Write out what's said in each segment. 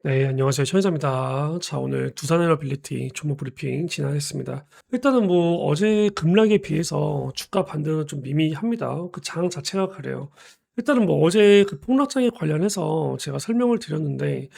네, 안녕하세요. 천혜자입니다. 자, 오늘 두산 에너빌리티 종목 브리핑 진행하겠습니다. 일단은 뭐 어제 급락에 비해서 주가 반등은 좀 미미합니다. 그 장 자체가 그래요. 일단은 뭐 어제 그 폭락장에 관련해서 제가 설명을 드렸는데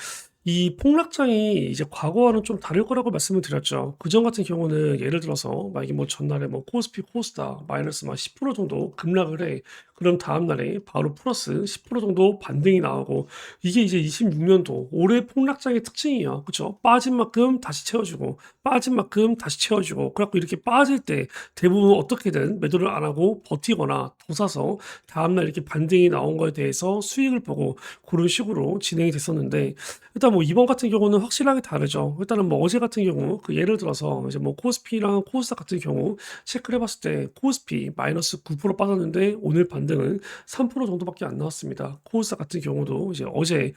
이 폭락장이 이제 과거와는 좀 다를 거라고 말씀을 드렸죠. 그전 같은 경우는 예를 들어서 만약에 뭐 전날에 뭐 코스피 코스닥 마이너스 막 10% 정도 급락을 해. 그럼 다음 날에 바로 플러스 10% 정도 반등이 나오고 이게 이제 26년도 올해 폭락장의 특징이에요. 그쵸? 빠진 만큼 다시 채워주고 빠진 만큼 다시 채워주고 그래갖고 이렇게 빠질 때 대부분 어떻게든 매도를 안 하고 버티거나 더 사서 다음날 이렇게 반등이 나온 거에 대해서 수익을 보고 그런 식으로 진행이 됐었는데 일단 뭐 이번 같은 경우는 확실하게 다르죠. 일단은 뭐 어제 같은 경우 그 예를 들어서 이제 뭐 코스피랑 코스닥 같은 경우 체크를 해봤을 때 코스피 마이너스 9% 빠졌는데 오늘 반등은 3% 정도밖에 안 나왔습니다. 코스닥 같은 경우도 이제 어제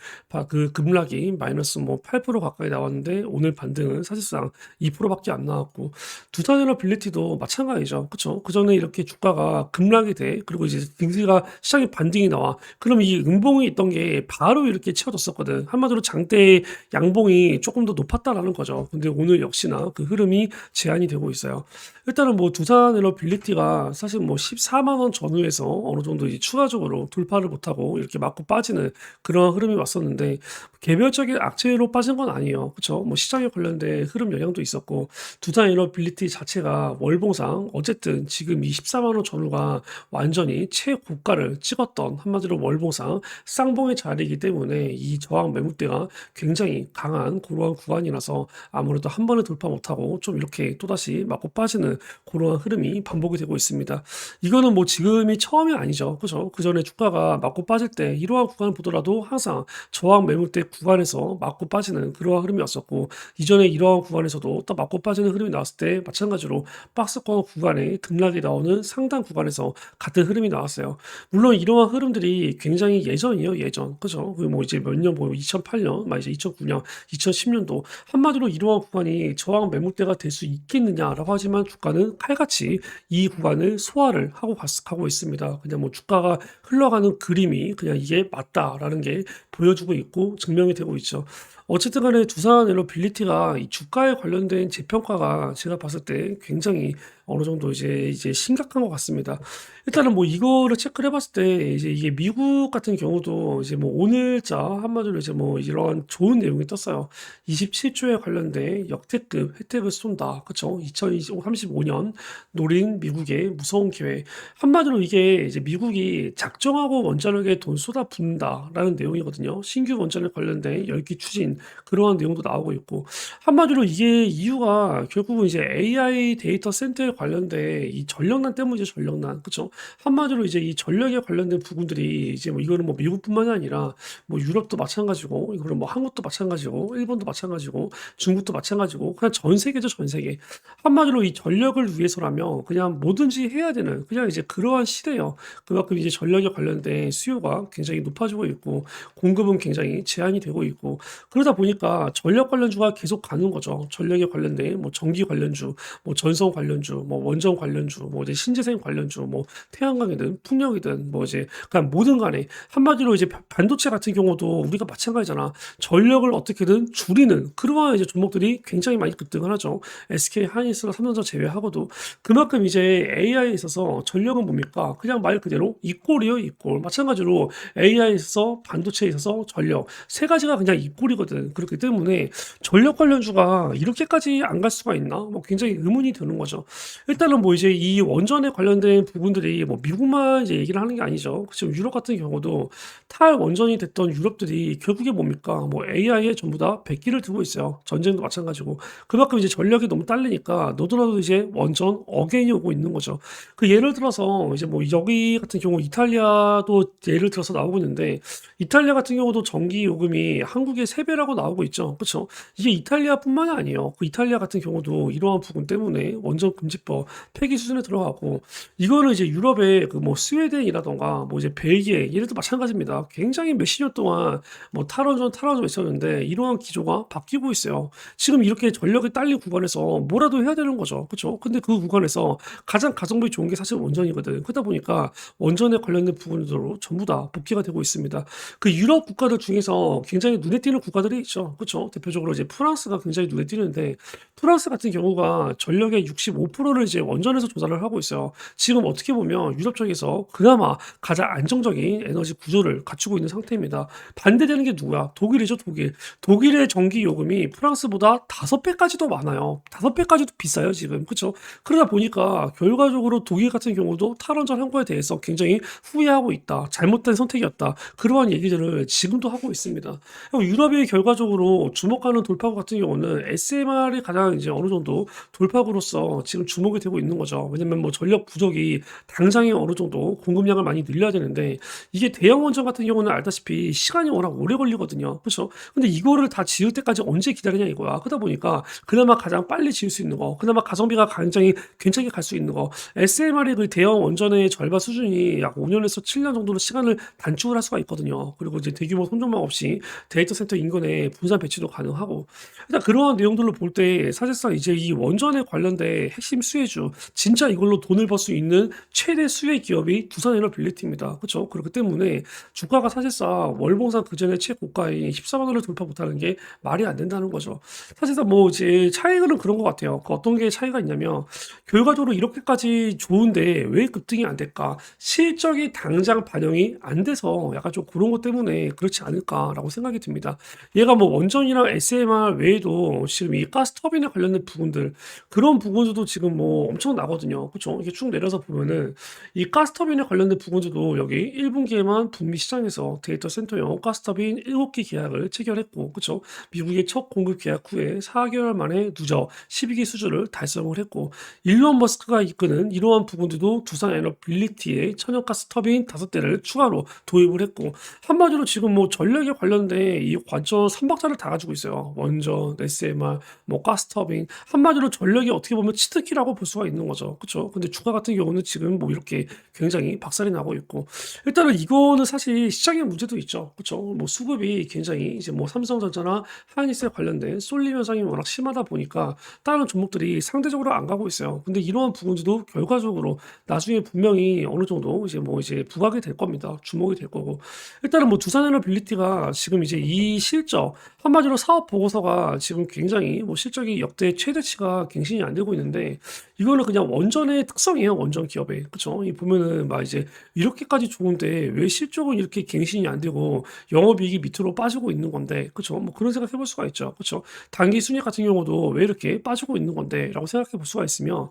그 급락이 마이너스 뭐 8% 가까이 나왔는데 오늘 반등은 사실상 2%밖에 안 나왔고 두산에너빌리티도 마찬가지죠. 그쵸? 그 전에 이렇게 주가가 급락이 돼 그리고 이제 증시가 시장에 반등이 나와 그럼 이 음봉이 있던 게 바로 이렇게 채워졌었거든. 한마디로 장대의 양봉이 조금 더 높았다라는 거죠. 근데 오늘 역시나 그 흐름이 제한이 되고 있어요. 일단은 뭐 두산에너빌리티가 사실 뭐 14만 원 전후에서 어느 정도 이제 추가적으로 돌파를 못하고 이렇게 맞고 빠지는 그런 흐름이 왔었는데 개별적인 악재로 빠진 건 아니에요. 그렇죠? 뭐 시장에 관련된 흐름 영향도 있었고 두산에너빌리티 자체가 월봉상 어쨌든 지금 이 14만 원 전후가 완전히 최고가를 찍었던 한마디로 월봉상 쌍봉의 자리이기 때문에 이 저항 매물대가 굉장히 강한 그러한 구간이라서 아무래도 한 번에 돌파 못하고 좀 이렇게 또다시 맞고 빠지는 그러한 흐름이 반복이 되고 있습니다. 이거는 뭐 지금이 처음이 아니죠. 그죠? 그 전에 주가가 맞고 빠질 때 이러한 구간을 보더라도 항상 저항 매물대 구간에서 맞고 빠지는 그러한 흐름이었었고 이전에 이러한 구간에서도 또 맞고 빠지는 흐름이 나왔을 때 마찬가지로 박스권 구간에 등락이 나오는 상단 구간에서 같은 흐름이 나왔어요. 물론 이러한 흐름들이 굉장히 예전이에요, 예전. 그죠? 그뭐 이제 몇 년, 뭐 2008년, 막 이제 2009년, 2010년도 한마디로 이러한 구간이 저항 매물대가 될 수 있겠느냐라고 하지만 주가는 칼같이 이 구간을 소화를 하고 있습니다. 그냥 뭐 주가가 흘러가는 그림이 그냥 이게 맞다라는 게 보여주고 있고 증명이 되고 있죠. 어쨌든 간에 두산에너빌리티가 이 주가에 관련된 재평가가 제가 봤을 때 굉장히 어느 정도 이제 심각한 것 같습니다. 일단은 뭐 이거를 체크를 해봤을 때 이제 이게 미국 같은 경우도 이제 뭐 오늘자 한마디로 이제 뭐 이런 좋은 내용이 떴어요. 27조에 관련된 역대급 혜택을 쏜다. 그쵸? 2035년 노린 미국의 무서운 계획. 한마디로 이게 이제 미국이 작정하고 원자력에 돈 쏟아붓는다라는 내용이거든요. 신규 원자력 관련된 열기 추진 그러한 내용도 나오고 있고 한마디로 이게 이유가 결국은 이제 AI 데이터 센터에 관련된 이 전력난 때문이죠, 전력난. 그쵸? 한마디로 이제 이 전력에 관련된 부분들이 이제 뭐 이거는 뭐 미국뿐만이 아니라 뭐 유럽도 마찬가지고 이거는 뭐 한국도 마찬가지고 일본도 마찬가지고 중국도 마찬가지고 그냥 전 세계죠, 전 세계. 한마디로 이 전력을 위해서라면 그냥 뭐든지 해야 되는 그냥 이제 그러한 시대예요. 그만큼 이제 전력에 관련된 수요가 굉장히 높아지고 있고 공급은 굉장히 제한이 되고 있고 그러다 보니까 전력 관련주가 계속 가는 거죠. 전력에 관련된 뭐 전기 관련주, 뭐 전선 관련주, 뭐 원전 관련주, 뭐 이제 신재생 관련주, 뭐 태양광이든 풍력이든 뭐 이제 그냥 뭐든 간에 한마디로 이제 반도체 같은 경우도 우리가 마찬가지잖아. 전력을 어떻게든 줄이는 그러한 이제 종목들이 굉장히 많이 급등을 하죠. SK 하이닉스나 삼성전자 제외하고도 그만큼 이제 AI에 있어서 전력은 뭡니까? 그냥 말 그대로 이꼴이요, 이꼴. 마찬가지로 AI에 있어서 반도체에 있어서 전력 세 가지가 그냥 이꼴이거든. 그렇기 때문에 전력 관련주가 이렇게까지 안 갈 수가 있나? 뭐 굉장히 의문이 드는 거죠. 일단은 뭐 이제 이 원전에 관련된 부분들이 뭐 미국만 이제 얘기를 하는 게 아니죠. 지금 유럽 같은 경우도 탈원전이 됐던 유럽들이 결국에 뭡니까? 뭐 AI에 전부 다 백기를 두고 있어요. 전쟁도 마찬가지고. 그만큼 이제 전력이 너무 딸리니까 너도나도 이제 원전 어게인이 오고 있는 거죠. 그 예를 들어서 이제 뭐 여기 같은 경우 이탈리아도 예를 들어서 나오고 있는데 이탈리아 같은 경우도 전기 요금이 한국의 3배라고 나오고 있죠. 그렇죠? 이게 이탈리아뿐만이 아니에요. 그 이탈리아 같은 경우도 이러한 부분 때문에 원전 금지법 폐기 수준에 들어가고 이거는 이제 유럽의 그 뭐 스웨덴이라던가 뭐 이제 벨기에 얘네도 마찬가지입니다. 굉장히 몇십 년 동안 뭐 탈원전 있었는데 이러한 기조가 바뀌고 있어요. 지금 이렇게 전력이 딸린 구간에서 뭐라도 해야 되는 거죠. 그렇죠? 그쵸? 근데 그 구간에서 가장 가성비 좋은 게 사실 원전이거든. 그러다 보니까 원전에 관련된 부분으로 전부 다 복귀가 되고 있습니다. 그 유럽 국가들 중에서 굉장히 눈에 띄는 국가들이 있죠. 그쵸? 대표적으로 이제 프랑스가 굉장히 눈에 띄는데 프랑스 같은 경우가 전력의 65%를 이제 원전에서 조달을 하고 있어요. 지금 어떻게 보면 유럽 쪽에서 그나마 가장 안정적인 에너지 구조를 갖추고 있는 상태입니다. 반대되는 게 누구야? 독일이죠, 독일. 독일의 전기 요금이 프랑스보다 5배까지도 많아요. 5배까지도 비싸요, 지금. 그쵸? 그러다 보니까 결과적으로 독일 같은 경우도 탈원전 한 거에 대해서 굉장히 후회하고 있다. 잘못된 선택이었다. 그러한 얘기들을 지금도 하고 있습니다. 유럽이 결과적으로 주목하는 돌파구 같은 경우는 SMR이 가장 이제 어느 정도 돌파구로서 지금 주목이 되고 있는 거죠. 왜냐면 뭐 전력 부족이 당장에 어느 정도 공급량을 많이 늘려야 되는데 이게 대형 원전 같은 경우는 알다시피 시간이 워낙 오래 걸리거든요. 그렇죠? 근데 이거를 다 지을 때까지 언제 기다리냐 이거야. 그러다 보니까 그나마 가장 빨리 지을 수 있는 거, 그나마 가성비가 굉장히 괜찮게 갈 수 있는 거. SMR이 그 대형 원전의 절반 수준이 약 5년에서 7년 정도로 시간을 단축을 할 수가 있거든요. 그리고 이제 대규모 손전망 없이 데이터 센터 인근에 분산 배치도 가능하고 일단 그러한 내용들로 볼 때 사실상 이제 이 원전에 관련된 핵심 수혜주 진짜 이걸로 돈을 벌 수 있는 최대 수혜 기업이 두산에너빌리티입니다. 그렇죠? 그렇기 때문에 주가가 사실상 월봉상 그전에 최고가인 14만 원을 돌파 못하는 게 말이 안 된다는 거죠. 사실상 뭐 이제 차이는 그런 것 같아요. 그 어떤 게 차이가 있냐면 결과적으로 이렇게까지 좋은데 왜 급등이 안 될까? 실적이 당장 반영이 안 돼서 약간 좀 그런 것 때문에 그렇지 않을까라고 생각이 듭니다. 얘가 뭐 원전이랑 SMR 외에도 지금 이 가스터빈에 관련된 부분들 그런 부분들도 지금 뭐 엄청 나거든요. 그렇죠? 이렇게 쭉 내려서 보면은 이 가스터빈에 관련된 부분들도 여기 1분기에만 북미 시장에서 데이터 센터용 가스터빈 7개 계약을 체결했고, 그렇죠? 미국의 첫 공급 계약 후에 4개월 만에 누적 12개 수주를 달성을 했고, 일론 머스크가 이끄는 이러한 부분들도 두산에너빌리티의 천연가스 터빈 5대를 추가로 도입을 했고, 한마디로 지금 뭐 전력에 관련된 이 관점 3박자를 다 가지고 있어요. 원전, SMR, 뭐 가스터빈. 한마디로 전력이 어떻게 보면 치트키라고 볼 수가 있는 거죠. 그렇죠? 근데 주가 같은 경우는 지금 뭐 이렇게 굉장히 박살이 나고 있고 일단은 이거는 사실 시장의 문제도 있죠. 그렇죠? 뭐 수급이 굉장히 이제 뭐 삼성전자나 하이닉스에 관련된 쏠림 현상이 워낙 심하다 보니까 다른 종목들이 상대적으로 안 가고 있어요. 근데 이러한 부분들도 결과적으로 나중에 분명히 어느 정도 이제 뭐 이제 부각이 될 겁니다. 주목이 될 거고 일단은 뭐 두산에너빌리티가 지금 이제 이 실적 한마디로 사업 보고서가 지금 굉장히 뭐 실적이 역대 최대치가 갱신이 안 되고 있는데 이거는 그냥 원전의 특성이에요. 원전 기업의. 그쵸? 이 보면은 막 이제 이렇게까지 좋은데 왜 실적은 이렇게 갱신이 안 되고 영업이익이 밑으로 빠지고 있는 건데. 그쵸? 뭐 그런 생각 해볼 수가 있죠. 그쵸? 단기 순이익 같은 경우도 왜 이렇게 빠지고 있는 건데 라고 생각해 볼 수가 있으며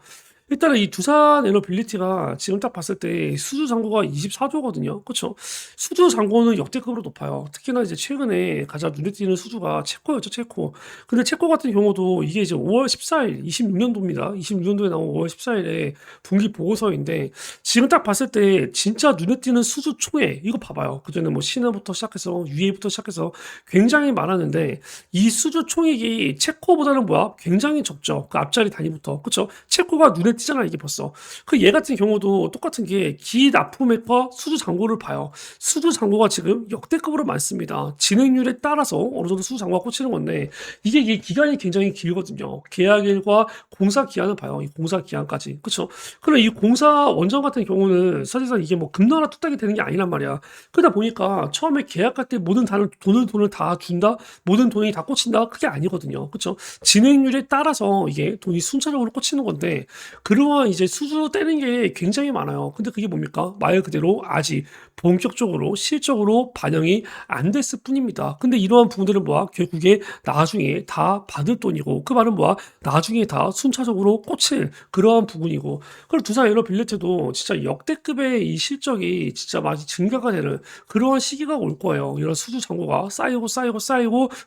일단은 이 두산에너빌리티가 지금 딱 봤을 때 수주 잔고가 24조거든요. 그쵸? 수주 잔고는 역대급으로 높아요. 특히나 이제 최근에 가장 눈에 띄는 수주가 체코였죠, 체코. 근데 체코 같은 경우도 이게 이제 5월 14일, 26년도입니다. 26년도에 나온 5월 14일에 분기 보고서인데 지금 딱 봤을 때 진짜 눈에 띄는 수주 총액 이거 봐봐요. 그전에 뭐 신화부터 시작해서 UA부터 시작해서 굉장히 많았는데 이 수주 총액이 체코보다는 뭐야? 굉장히 적죠. 그 앞자리 단위부터. 그쵸? 체코가 눈에 띄잖아, 이게 벌써. 그 얘 같은 경우도 똑같은 게 기납품액과 수주 잔고를 봐요. 수주 잔고가 지금 역대급으로 많습니다. 진행률에 따라서 어느 정도 수주 잔고가 꽂히는 건데 이게 기간이 굉장히 길거든요. 계약일과 공사 기한을 봐요. 이 공사 기한까지. 그쵸? 그럼 이 공사 원전 같은 경우는 사실상 이게 뭐 금나라 뚝딱이 되는 게 아니란 말이야. 그러다 보니까 처음에 계약할 때 모든 돈을 다 준다? 모든 돈이 다 꽂힌다? 그게 아니거든요. 그쵸? 진행률에 따라서 이게 돈이 순차적으로 꽂히는 건데 그러한 이제 수주 떼는 게 굉장히 많아요. 근데 그게 뭡니까? 말 그대로 아직 본격적으로 실적으로 반영이 안 됐을 뿐입니다. 근데 이러한 부분들은 뭐야? 결국에 나중에 다 받을 돈이고 그 말은 뭐야? 나중에 다 순차적으로 꽂힐 그러한 부분이고 그리고 두산에너빌리티도 진짜 역대급의 이 실적이 진짜 많이 증가가 되는 그러한 시기가 올 거예요. 이런 수주 잔고가 쌓이고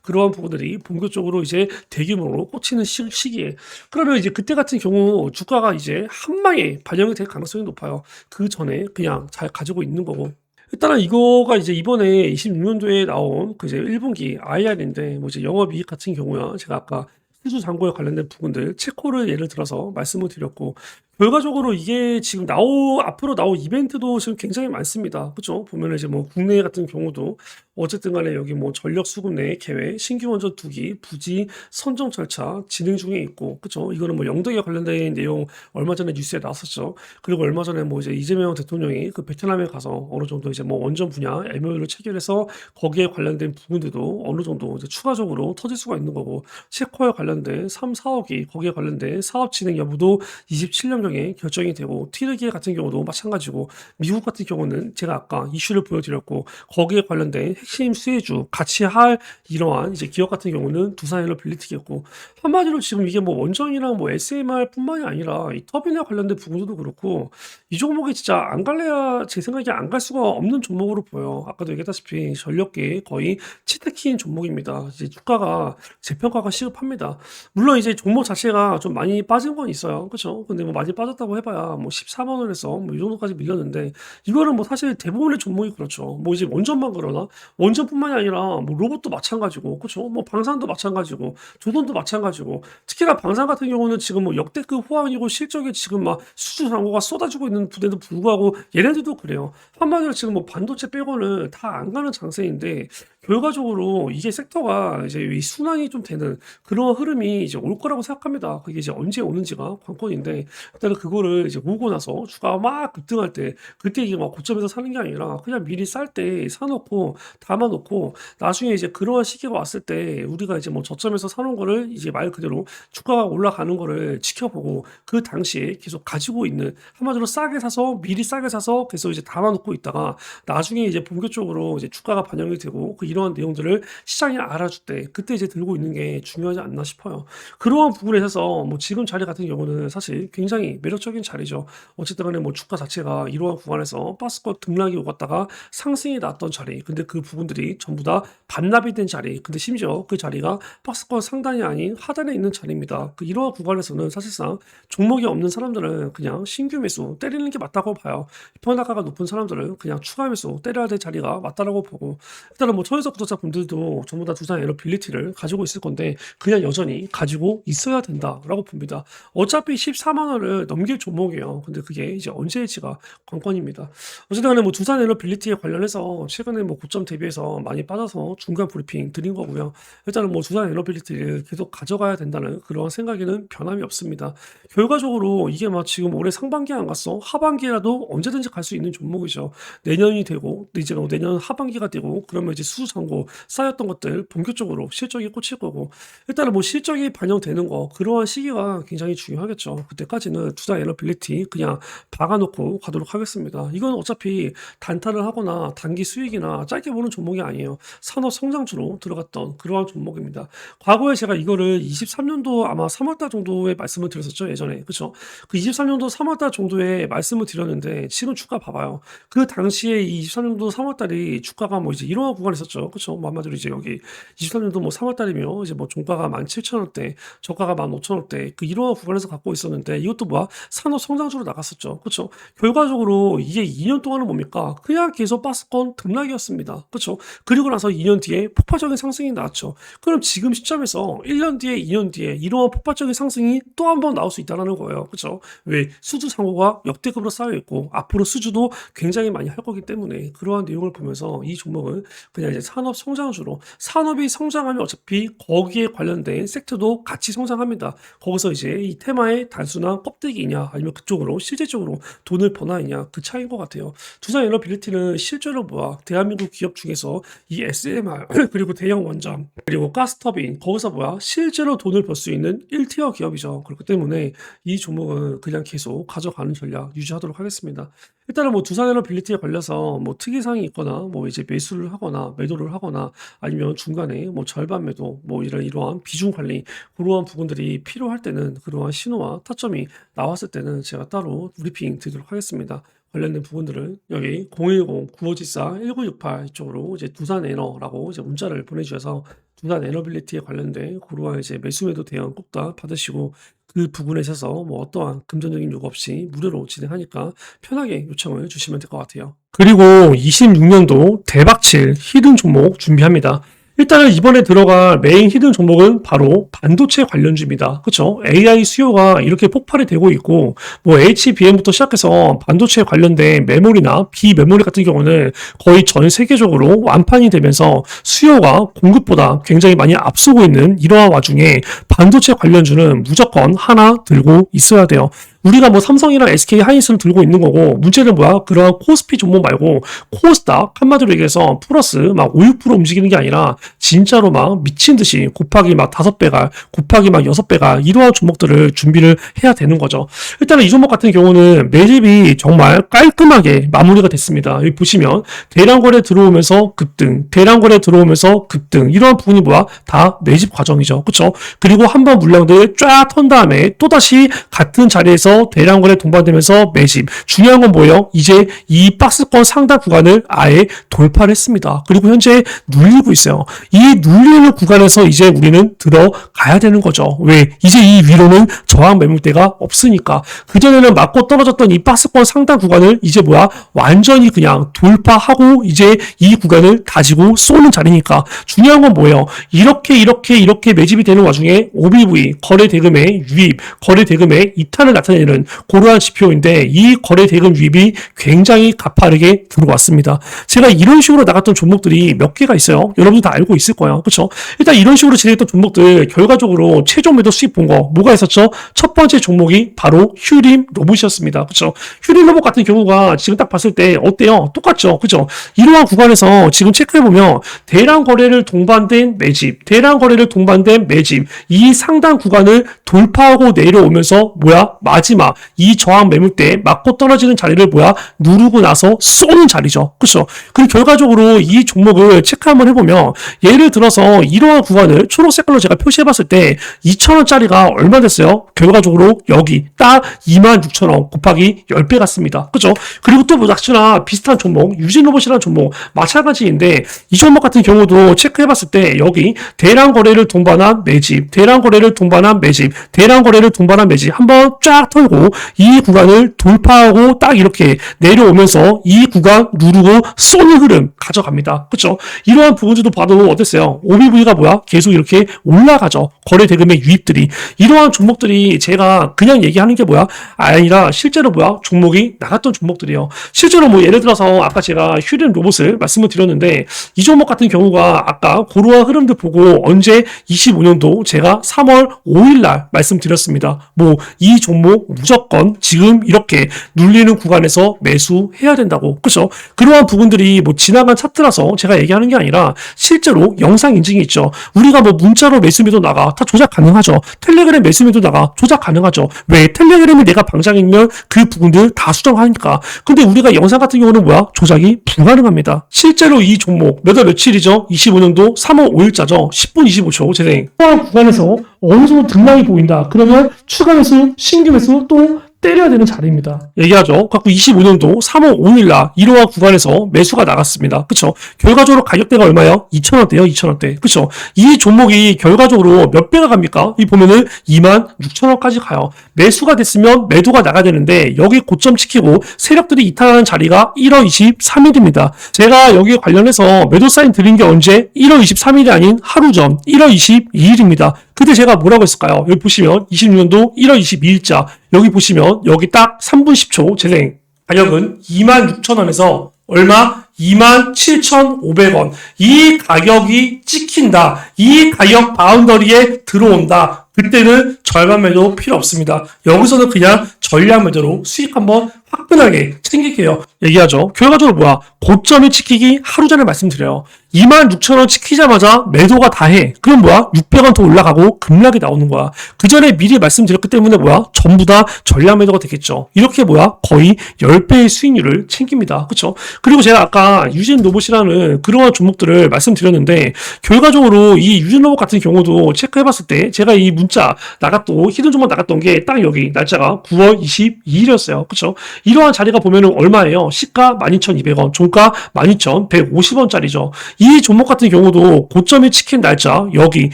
그러한 부분들이 본격적으로 이제 대규모로 꽂히는 시기에 그러면 이제 그때 같은 경우 주가가 이제 한 방에 반영이 될 가능성이 높아요. 그 전에 그냥 잘 가지고 있는 거고. 일단은 이거가 이제 이번에 26년도에 나온 그 이제 1분기 IR인데 뭐 이제 영업이익 같은 경우야 제가 아까 수주 잔고에 관련된 부분들 체코를 예를 들어서 말씀을 드렸고 결과적으로 이게 지금 앞으로 나올 이벤트도 지금 굉장히 많습니다. 그죠? 보면은 이제 뭐 국내 같은 경우도 어쨌든 간에 여기 뭐 전력 수급 내 계획, 신규 원전 2기, 부지 선정 절차 진행 중에 있고, 그죠? 이거는 뭐 영덕에 관련된 내용 얼마 전에 뉴스에 나왔었죠. 그리고 얼마 전에 뭐 이제 이재명 대통령이 그 베트남에 가서 어느 정도 이제 뭐 원전 분야 MOU를 체결해서 거기에 관련된 부분들도 어느 정도 이제 추가적으로 터질 수가 있는 거고, 셰코에 관련된 3, 4억이 거기에 관련된 사업 진행 여부도 27년경에 결정이 되고, 튀르기예 같은 경우도 마찬가지고, 미국 같은 경우는 제가 아까 이슈를 보여드렸고, 거기에 관련된 핵심 수혜주 같이 할 이러한 이제 기업 같은 경우는 두산에너빌리티겠고, 한마디로 지금 이게 뭐 원전이랑 뭐 SMR뿐만이 아니라 이 터빈에 관련된 부분도 그렇고, 이 종목이 진짜 안 갈래야 제 생각에 안 갈 수가 없는 종목으로 보여. 아까도 얘기했다시피 전력계의 거의 치트키인 종목입니다. 이제 주가가 재평가가 시급합니다. 물론 이제 종목 자체가 좀 많이 빠진 건 있어요. 그렇죠? 근데 뭐 많이 빠졌다고 해봐야 뭐 14만 원에서 뭐 이 정도까지 밀렸는데, 이거는 뭐 사실 대부분의 종목이 그렇죠. 뭐 이제 원전만 그러나, 원전뿐만이 아니라 뭐 로봇도 마찬가지고, 그렇죠? 뭐 방산도 마찬가지고, 조선도 마찬가지고, 특히나 방산 같은 경우는 지금 뭐 역대급 호황이고 실적에 지금 막 수주 잔고가 쏟아지고 있는 부대도 불구하고 얘네들도 그래요. 한마디로 지금 뭐 반도체 빼고는 다 안 가는 장세인데, 결과적으로 이게 섹터가 이제 이 순환이 좀 되는 그런 흐름이 이제 올 거라고 생각합니다. 그게 이제 언제 오는지가 관건인데, 일단은 그거를 이제 오고 나서 주가가 막 급등할 때, 그때 이게 막 고점에서 사는 게 아니라 그냥 미리 쌀 때 사놓고 담아놓고, 나중에 이제 그러한 시기가 왔을 때 우리가 이제 뭐 저점에서 사놓은 거를 이제 말 그대로 주가가 올라가는 거를 지켜보고, 그 당시에 계속 가지고 있는, 한마디로 싸게 사서 미리 싸게 사서 계속 이제 담아놓고 있다가 나중에 이제 본격적으로 이제 주가가 반영이 되고 그 이러한 내용들을 시장이 알아줄 때 그때 이제 들고 있는 게 중요하지 않나 싶어요. 그러한 부분에 있어서 뭐 지금 자리 같은 경우는 사실 굉장히 매력적인 자리죠. 어쨌든 간에 뭐 주가 자체가 이러한 구간에서 바스권 등락이 오갔다가 상승이 났던 자리, 근데 그 부분들이 전부 다 반납이 된 자리, 근데 심지어 그 자리가 박스권 상단이 아닌 하단에 있는 자리입니다. 그 이러한 구간에서는 사실상 종목이 없는 사람들은 그냥 신규 매수 때리는 게 맞다고 봐요. 평단가가 높은 사람들은 그냥 추가 매수 때려야 될 자리가 맞다라고 보고, 일단은 뭐 초연석 구독자분들도 전부 다 두산 에너빌리티를 가지고 있을 건데 그냥 여전히 가지고 있어야 된다라고 봅니다. 어차피 14만 원을 넘길 종목이에요. 근데 그게 이제 언제일지가 관건입니다. 어쨌든 간에 뭐 두산 에너빌리티에 관련해서 최근에 뭐 고점 대비해서 많이 빠져서 중간 브리핑 드린 거고요. 일단은 뭐 두산 에너빌리티를 계속 가져가야 된다는 그런 생각에는 변함이 없습니다. 결과적으로 이게 막 지금 올해 상반기에 안 갔어, 하반기라도 언제든지 갈 수 있는 종목이죠. 내년이 되고 이제 뭐 내년 하반기가 되고 그러면 이제 수주 잔고 쌓였던 것들 본격적으로 실적이 꽂힐 거고, 일단은 뭐 실적이 반영되는 거 그러한 시기가 굉장히 중요하겠죠. 그때까지는 두산 에너빌리티 그냥 박아놓고 가도록 하겠습니다. 이건 어차피 단타를 하거나 단기 수익이나 짧게 보는 종목이 아니에요. 산업 성장주로 들어갔던 그러한 종목입니다. 과거에 제가 이거를 23년도 아마 3월달 정도에 말씀을 드렸었죠, 예전에. 그쵸? 그 23년도 3월달 정도에 말씀을 드렸는데 지금 주가 봐봐요. 그 당시에 이 23년도 3월달이 주가가 뭐 이제 이러한 구간에 있었죠. 그쵸? 뭐 한마디로 이제 여기 23년도 뭐 3월달이면 이제 뭐 종가가 17,000원대, 저가가 15,000원대 그 이러한 구간에서 갖고 있었는데, 이것도 뭐야? 산업 성장주로 나갔었죠. 그쵸? 결과적으로 이게 2년 동안은 뭡니까? 그냥 계속 바스권 등락이었습니다. 그쵸? 그리고 나서 2년 뒤에 폭발적인 상승이 나왔죠. 그럼 지금 시점에서 1년 뒤에 2년 뒤에 이러한 폭발적인 상승이 또 한 번 나올 수 있다는 거예요. 그렇죠? 왜? 수주 상고가 역대급으로 쌓여 있고 앞으로 수주도 굉장히 많이 할 거기 때문에, 그러한 내용을 보면서 이 종목은 그냥 이제 산업 성장주로, 산업이 성장하면 어차피 거기에 관련된 섹터도 같이 성장합니다. 거기서 이제 이 테마의 단순한 껍데기냐 아니면 그쪽으로 실제적으로 돈을 버나느냐 그 차이인 것 같아요. 두산 에너빌리티는 실제로 뭐야? 대한민국 기업 중에서 이 SMR 그리고 대형 원전 그리고 가스터빈 거기서 뭐야? 실제로 돈을 벌 수 있는 1티어 기업이죠. 그렇기 때문에 이 종목은 그냥 계속 가져가는 전략 유지하도록 하겠습니다. 일단은 뭐 두산에너빌리티에 관련해서 뭐 특이사항이 있거나 뭐 이제 매수를 하거나 매도를 하거나 아니면 중간에 뭐 절반 매도 뭐 이러한 비중 관리 그러한 부분들이 필요할 때는, 그러한 신호와 타점이 나왔을 때는 제가 따로 브리핑 드리도록 하겠습니다. 관련된 부분들은 여기 010-9574-1968 이쪽으로 이제 두산에너라고 이제 문자를 보내주셔서 두산 에너빌리티에 관련된 그러한 이제 매수매도 대응 꼭 다 받으시고, 그 부분에 있어서 뭐 어떠한 금전적인 요구 없이 무료로 진행하니까 편하게 요청을 주시면 될 것 같아요. 그리고 26년도 대박칠 히든 종목 준비합니다. 일단은 이번에 들어갈 메인 히든 종목은 바로 반도체 관련주입니다. 그렇죠? AI 수요가 이렇게 폭발이 되고 있고 뭐 HBM부터 시작해서 반도체 관련된 메모리나 비메모리 같은 경우는 거의 전 세계적으로 완판이 되면서 수요가 공급보다 굉장히 많이 앞서고 있는 이러한 와중에 반도체 관련주는 무조건 하나 들고 있어야 돼요. 우리가 뭐 삼성이랑 SK 하이닉스를 들고 있는 거고 문제는 뭐야? 그런 코스피 종목 말고 코스닥 한마디로 얘기해서 플러스 막 5, 6% 움직이는 게 아니라 진짜로 막 미친 듯이 곱하기 막 5배가 곱하기 막 6배가 이러한 종목들을 준비를 해야 되는 거죠. 일단은 이 종목 같은 경우는 매집이 정말 깔끔하게 마무리가 됐습니다. 여기 보시면 대량 거래 들어오면서 급등, 대량 거래 들어오면서 급등 이러한 부분이 뭐야? 다 매집 과정이죠. 그렇죠? 그리고 한번 물량들 쫙 턴 다음에 또다시 같은 자리에서 대량 거래 동반되면서 매집. 중요한 건 뭐예요? 이제 이 박스권 상단 구간을 아예 돌파를 했습니다. 그리고 현재 눌리고 있어요. 이 눌리는 구간에서 이제 우리는 들어가야 되는 거죠. 왜? 이제 이 위로는 저항 매물대가 없으니까. 그전에는 맞고 떨어졌던 이 박스권 상단 구간을 이제 뭐야? 완전히 그냥 돌파하고 이제 이 구간을 가지고 쏘는 자리니까. 중요한 건 뭐예요? 이렇게 매집이 되는 와중에 OBV, 거래 대금의 유입, 거래 대금의 이탈을 나타내는 그러한 지표인데 이 거래 대금 유입이 굉장히 가파르게 들어왔습니다. 제가 이런 식으로 나갔던 종목들이 몇 개가 있어요. 여러분들 다 알고 있을 거예요. 그렇죠? 일단 이런 식으로 진행했던 종목들 결과적으로 최종 매도 수익 본 거 뭐가 있었죠? 첫 번째 종목이 바로 휴림 로봇이었습니다. 그렇죠? 휴림 로봇 같은 경우가 지금 딱 봤을 때 어때요? 똑같죠? 그렇죠? 이러한 구간에서 지금 체크해보면 대량 거래를 동반된 매집, 대량 거래를 동반된 매집 이 상단 구간을 돌파하고 내려오면서 뭐야? 마지막 이 저항 매물대 맞고 떨어지는 자리를 뭐야? 누르고 나서 쏘는 자리죠. 그렇죠? 그리고 결과적으로 이 종목을 체크 한번 해보면 예를 들어서 이러한 구간을 초록색깔로 제가 표시해봤을 때 2,000원짜리가 얼마 됐어요? 결과적으로 여기 딱 26,000원 곱하기 10배 같습니다. 그렇죠? 그리고 또 뭐 역시나 비슷한 종목 유진로봇이라는 종목 마찬가지인데 이 종목 같은 경우도 체크해봤을 때 여기 대량 거래를 동반한 매집, 대량 거래를 동반한 매집, 대량 거래를 동반한 매집 한번 쫙 털고 이 구간을 돌파하고 딱 이렇게 내려오면서 이 구간 누르고 쏘는 흐름 가져갑니다. 그렇죠? 이러한 부분들도 봐도 어땠어요? OBV가 뭐야? 계속 이렇게 올라가죠. 거래 대금의 유입들이. 이러한 종목들이 제가 그냥 얘기하는 게 뭐야? 아니라 실제로 뭐야? 종목이 나갔던 종목들이에요. 실제로 뭐 예를 들어서 아까 제가 휴림 로봇을 말씀을 드렸는데 이 종목 같은 경우가 아까 고루한 흐름들 보고 언제 25년도 제가 3월 5일 날 말씀드렸습니다. 뭐 이 종목 무조건 지금 이렇게 눌리는 구간에서 매수해야 된다고. 그렇죠? 그러한 부분들이 뭐 지나간 차트라서 제가 얘기하는 게 아니라 실제로 영상 인증이 있죠. 우리가 뭐 문자로 매수매도 나가 다 조작 가능하죠. 텔레그램 매수매도 나가 조작 가능하죠. 왜? 텔레그램이 내가 방장이면 그 부분들 다 수정하니까. 근데 우리가 영상 같은 경우는 뭐야? 조작이 불가능합니다. 실제로 이 종목 몇 월 며칠이죠? 25년도 3월 5일자죠. 10분 25초 재생. 이러한 구간에서 어느 정도 등락이 보인다. 그러면 추가 매수, 신규 매수 또 때려야 되는 자리입니다. 얘기하죠. 갖고 25년도 3월 5일날 이러한 구간에서 매수가 나갔습니다. 그쵸? 결과적으로 가격대가 얼마예요? 2,000원대요, 2,000원대. 그쵸? 이 종목이 결과적으로 몇 배가 갑니까? 이 보면은 26,000원까지 가요. 매수가 됐으면 매도가 나가야 되는데 여기 고점 지키고 세력들이 이탈하는 자리가 1월 23일입니다. 제가 여기에 관련해서 매도 사인 드린 게 언제? 1월 23일이 아닌 하루 전 1월 22일입니다. 그때 제가 뭐라고 했을까요? 여기 보시면 26년도 1월 22일자 여기 보시면 여기 딱 3분 10초 재생 가격은 26,000원에서 얼마? 27,500원. 이 가격이 찍힌다. 이 가격 바운더리에 들어온다. 그때는 절반 매도 필요 없습니다. 여기서는 그냥 전량 매도로 수익 한번 화끈하게 챙길게요. 얘기하죠. 결과적으로 뭐야? 고점이 지키기 하루 전에 말씀드려요. 26,000원 지키자마자 매도가 다 해. 그럼 뭐야? 600원 더 올라가고 급락이 나오는 거야. 그 전에 미리 말씀드렸기 때문에 뭐야? 전부 다 전량 매도가 되겠죠. 이렇게 뭐야? 거의 10배의 수익률을 챙깁니다. 그쵸? 그리고 제가 아까 유진 로봇이라는 그러한 종목들을 말씀드렸는데 결과적으로 이 유진 로봇 같은 경우도 체크해봤을 때 제가 이 문자 나갔던 히든 종목 나갔던 게 딱 여기 날짜가 9월 22일이었어요. 그쵸? 이러한 자리가 보면은 얼마예요? 시가 12,200원, 종가 12,150원짜리죠. 이 종목 같은 경우도 고점이 찍힌 날짜 여기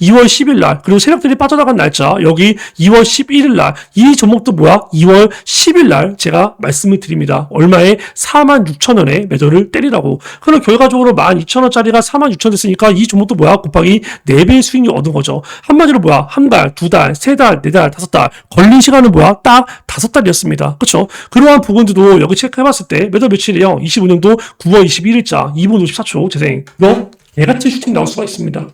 2월 10일 날, 그리고 세력들이 빠져나간 날짜 여기 2월 11일 날, 이 종목도 뭐야? 2월 10일 날 제가 말씀을 드립니다. 얼마에? 46,000원에 매도를 때리라고. 그럼 결과적으로 12,000원짜리가 46,000원 됐으니까 이 종목도 뭐야? 곱하기 4배의 수익률 얻은 거죠. 한마디로 뭐야? 한 달, 두 달, 세 달, 네 달, 다섯 달 걸린 시간은 뭐야? 딱 5달이었습니다. 그쵸? 그러한 부분들도 여기 체크해봤을 때 매달 며칠이에요? 25년도 9월 21일자 2분 54초 재생. 이거 개같이 슈팅 나올 수가 있습니다.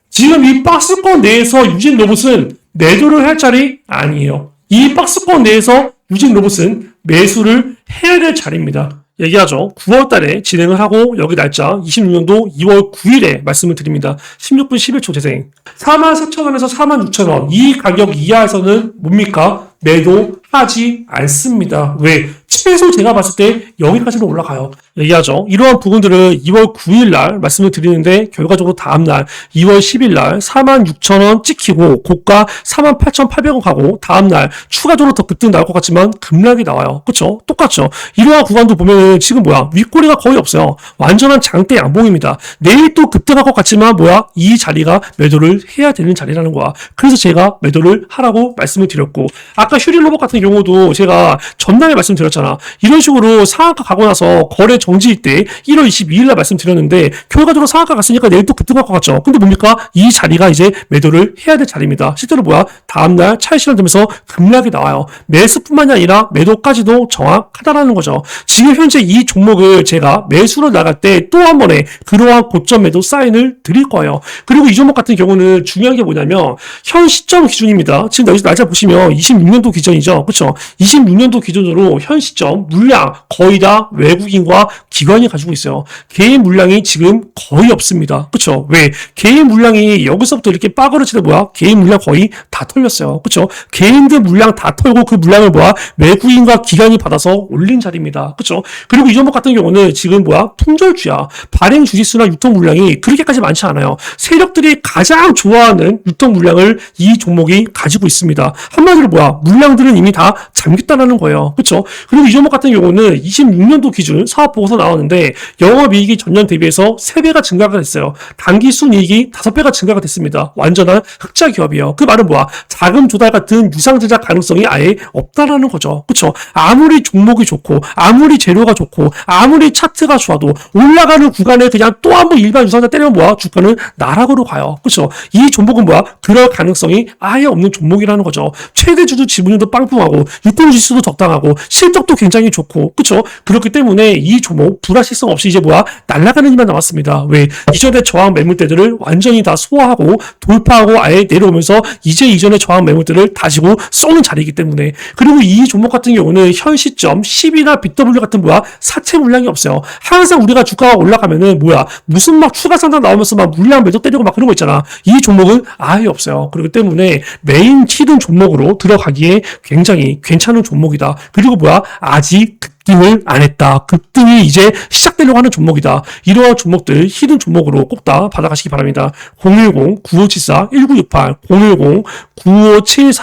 지금 이 박스권 내에서 유진 로봇은 매도를 할 자리 아니에요. 이 박스권 내에서 유진 로봇은 매수를 해야 될 자리입니다. 얘기하죠. 9월 달에 진행을 하고 여기 날짜 26년도 2월 9일에 말씀을 드립니다. 16분 11초 재생. 44,000원에서 46,000원 이 가격 이하에서는 뭡니까? 매도하지 않습니다. 왜? 최소 제가 봤을 때 여기까지는 올라가요. 얘기하죠. 이러한 부분들을 2월 9일 날 말씀을 드리는데 결과적으로 다음날 2월 10일 날 46,000원 찍히고 고가 48,800원 가고 다음날 추가적으로 더 급등 나올 것 같지만 급락이 나와요. 그쵸? 똑같죠. 이러한 구간도 보면은 지금 뭐야? 윗꼬리가 거의 없어요. 완전한 장대 양봉입니다. 내일 또 급등할 것 같지만 뭐야? 이 자리가 매도를 해야 되는 자리라는 거야. 그래서 제가 매도를 하라고 말씀을 드렸고 아까 휴일로봇 같은 경우도 제가 전날에 말씀드렸잖아. 이런 식으로 상한가 가고 나서 거래 정지일 때 1월 22일 날 말씀드렸는데 결과적으로 상한가 갔으니까 내일 또 급등할 것 같죠. 근데 뭡니까? 이 자리가 이제 매도를 해야 될 자리입니다. 실제로 뭐야? 다음날 차익 실현되면서 급락이 나와요. 매수뿐만이 아니라 매도까지도 정확하다라는 거죠. 지금 현재 이 종목을 제가 매수로 나갈 때 또 한 번에 그러한 고점 매도 사인을 드릴 거예요. 그리고 이 종목 같은 경우는 중요한 게 뭐냐면 현 시점 기준입니다. 지금 여기서 날짜 보시면 26년도 기준이죠. 그렇죠? 26년도 기준으로 현 시점 물량 거의 다 외국인과 기관이 가지고 있어요. 개인 물량이 지금 거의 없습니다. 그렇죠? 왜? 개인 물량이 여기서부터 이렇게 빠그러지는 뭐야? 개인 물량 거의 다 털렸어요. 그렇죠? 개인들 물량 다 털고 그 물량을 뭐야? 외국인과 기관이 받아서 올린 자리입니다. 그렇죠? 그리고 이 종목 같은 경우는 지금 뭐야? 품절주야. 발행 주짓수나 유통 물량이 그렇게까지 많지 않아요. 세력들이 가장 좋아하는 유통 물량을 이 종목이 가지고 있습니다. 한마디로 뭐야? 물량들은 이미 다 잠겼다라는 거예요. 그렇죠? 그리고 이 종목 같은 경우는 26년도 기준 사업보고서 나왔는데 영업이익이 전년 대비해서 3배가 증가가 됐어요. 단기 순이익이 5배가 증가가 됐습니다. 완전한 흑자 기업이에요. 그 말은 뭐야? 자금 조달 같은 유상 제작 가능성이 아예 없다라는 거죠. 그렇죠? 아무리 종목이 좋고 아무리 재료가 좋고 아무리 차트가 좋아도 올라가는 구간에 그냥 또 한 번 일반 유상자 때리면 뭐야? 주가는 나락으로 가요. 그렇죠? 이 종목은 뭐야? 그럴 가능성이 아예 없는 종목이라는 거죠. 최대 주주 지분율도 빵빵하고 유통 지수도 적당하고 실적도 굉장히 좋고 그렇죠? 그렇기 때문에 이 종목 불확실성 없이 이제 뭐야? 날아가는 힘만 남았습니다. 왜? 이전의 저항 매물대들을 완전히 다 소화하고 돌파하고 아예 내려오면서 이제 이전의 저항 매물대를 다지고 쏘는 자리이기 때문에 그리고 이 종목 같은 경우는 현 시점 10이나 BW 같은 뭐야? 사채 물량이 없어요. 항상 우리가 주가가 올라가면은 뭐야? 무슨 막 추가 상단 나오면서 막 물량 매도 때리고 막 그런 거 있잖아. 이 종목은 아예 없어요. 그렇기 때문에 메인 히든 종목으로 들어가기에 굉장히 괜찮은 종목이다. 그리고 뭐야? 아직 급등을 안 했다. 급등이 이제 시작되려고 하는 종목이다. 이러한 종목들 히든 종목으로 꼭 다 받아가시기 바랍니다. 010-9574-1968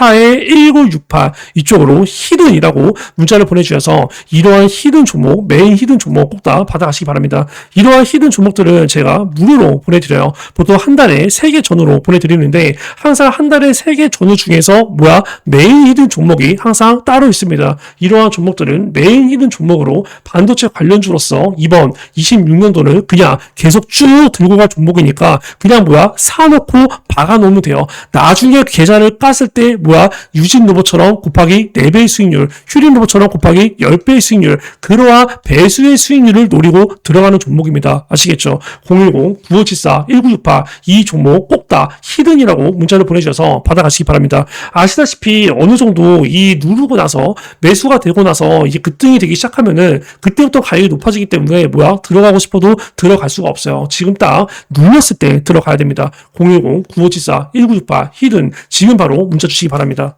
010-9574-1968 이쪽으로 히든이라고 문자를 보내주셔서 이러한 히든 종목, 메인 히든 종목 꼭 다 받아가시기 바랍니다. 이러한 히든 종목들은 제가 무료로 보내드려요. 보통 한 달에 3개 전후로 보내드리는데 항상 한 달에 3개 전후 중에서 뭐야? 메인 히든 종목이 항상 따로 있습니다. 이러한 종목들은 메인 히든 종목으로 반도체 관련주로서 이번 26년도를 그냥 계속 쭉 들고 갈 종목이니까 그냥 뭐야? 사놓고 박아놓으면 돼요. 나중에 계좌를 깠을 때 뭐야? 유진 로봇처럼 곱하기 4배의 수익률, 휴린 로봇처럼 곱하기 10배의 수익률, 그러한 배수의 수익률을 노리고 들어가는 종목입니다. 아시겠죠? 010-9574-1968 이 종목 꼭 다 히든이라고 문자를 보내주셔서 받아가시기 바랍니다. 아시다시피 어느 정도 이 누르고 나서 매수가 되고 나서 이제 급등이 되기 시작하면은 그때부터 가격이 높아지기 때문에 뭐야? 들어가고 싶어도 들어갈 수가 없어요. 지금 딱 눌렀을 때 들어가야 됩니다. 010-9574-1968 히든 지금 바로 문자 주시기 바랍니다.